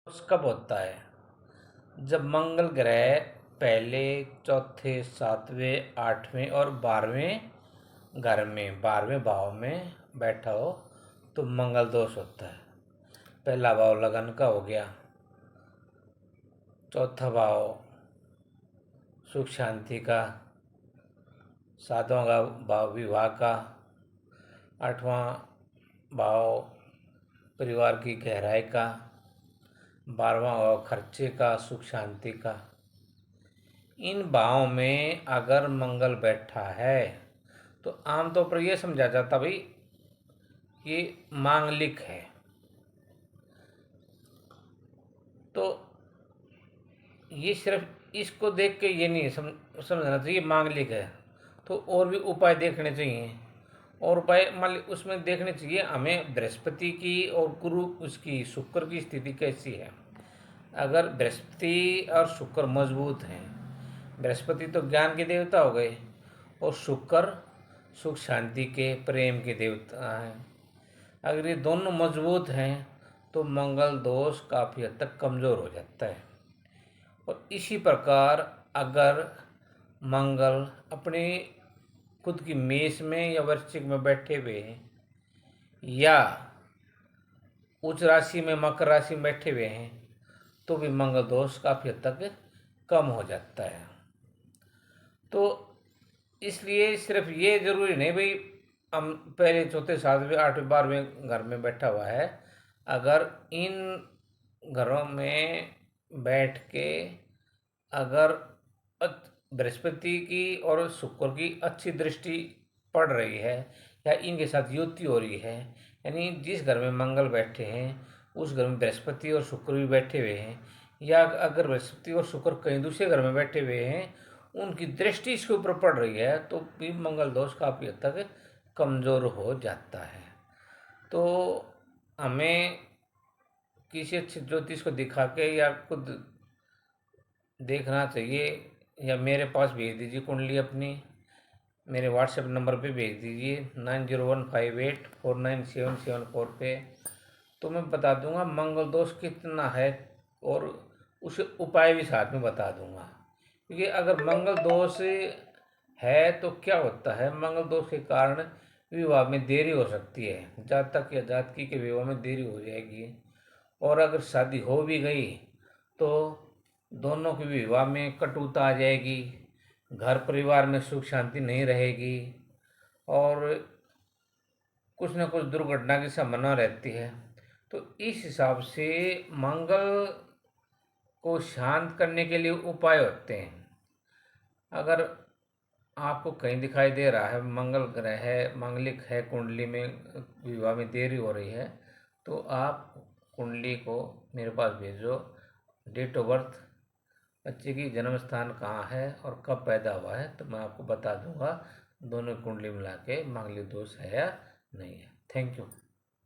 कब होता है? जब मंगल ग्रह पहले, चौथे, सातवें, आठवें और 12वें घर में, 12वें भाव में बैठा हो तो मंगल दोष होता है। पहला भाव लगन का हो गया, चौथा भाव सुख शांति का, सातवां भाव विवाह का, आठवां भाव परिवार की गहराई का, 12वां भाव खर्चे का, सुख शांति का। इन भावों में अगर मंगल बैठा है तो आमतौर पर यह समझा जाता भाई ये मांगलिक है। तो ये सिर्फ इसको देख के ये नहीं समझना चाहिए मांगलिक है, तो और भी उपाय देखने चाहिए। और उपाय मान ली उसमें देखने चाहिए हमें बृहस्पति की और गुरु उसकी शुक्र की स्थिति कैसी है। अगर बृहस्पति और शुक्र मजबूत हैं, बृहस्पति तो ज्ञान के देवता हो गए और शुक्र सुख शांति के प्रेम के देवता हैं, अगर ये दोनों मजबूत हैं तो मंगल दोष काफ़ी हद तक कमज़ोर हो जाता है। और इसी प्रकार अगर मंगल अपने खुद की मेष में या वृश्चिक में बैठे हुए हैं या उच्च राशि में मकर राशि में बैठे हुए हैं तो भी मंगल दोष काफ़ी हद तक कम हो जाता है। तो इसलिए सिर्फ ये जरूरी नहीं भाई हम पहले, चौथे, सातवें, आठवें, 12वें घर में बैठा हुआ है, अगर इन घरों में बैठ के अगर बृहस्पति की और शुक्र की अच्छी दृष्टि पड़ रही है या इनके साथ युति हो रही है, यानी जिस घर में मंगल बैठे हैं उस घर में बृहस्पति और शुक्र भी बैठे हुए हैं, या अगर बृहस्पति और शुक्र कहीं दूसरे घर में बैठे हुए हैं उनकी दृष्टि इसके ऊपर पड़ रही है, तो भी मंगल दोष काफ़ी हद तक कमज़ोर हो जाता है। तो हमें किसी अच्छे ज्योतिष को दिखा के या खुद देखना चाहिए, या मेरे पास भेज दीजिए कुंडली अपनी, मेरे व्हाट्सएप नंबर पे भेज दीजिए 9015849774 पे, तो मैं बता दूंगा मंगल दोष कितना है और उसे उपाय भी साथ में बता दूंगा। क्योंकि अगर मंगल दोष है तो क्या होता है, मंगल दोष के कारण विवाह में देरी हो सकती है, जातक या जातकी के विवाह में देरी हो जाएगी। और अगर शादी हो भी गई तो दोनों के विवाह में कटुता आ जाएगी, घर परिवार में सुख शांति नहीं रहेगी और कुछ न कुछ दुर्घटना की संभावना रहती है। तो इस हिसाब से मंगल को शांत करने के लिए उपाय होते हैं। अगर आपको कहीं दिखाई दे रहा है मंगल ग्रह है, मांगलिक है, कुंडली में विवाह में देरी हो रही है, तो आप कुंडली को मेरे पास भेजो, डेट ऑफ बर्थ, बच्चे की जन्म स्थान कहाँ है और कब पैदा हुआ है, तो मैं आपको बता दूंगा दोनों कुंडली मिला के मांगलिक दोष है या नहीं है। Thank you.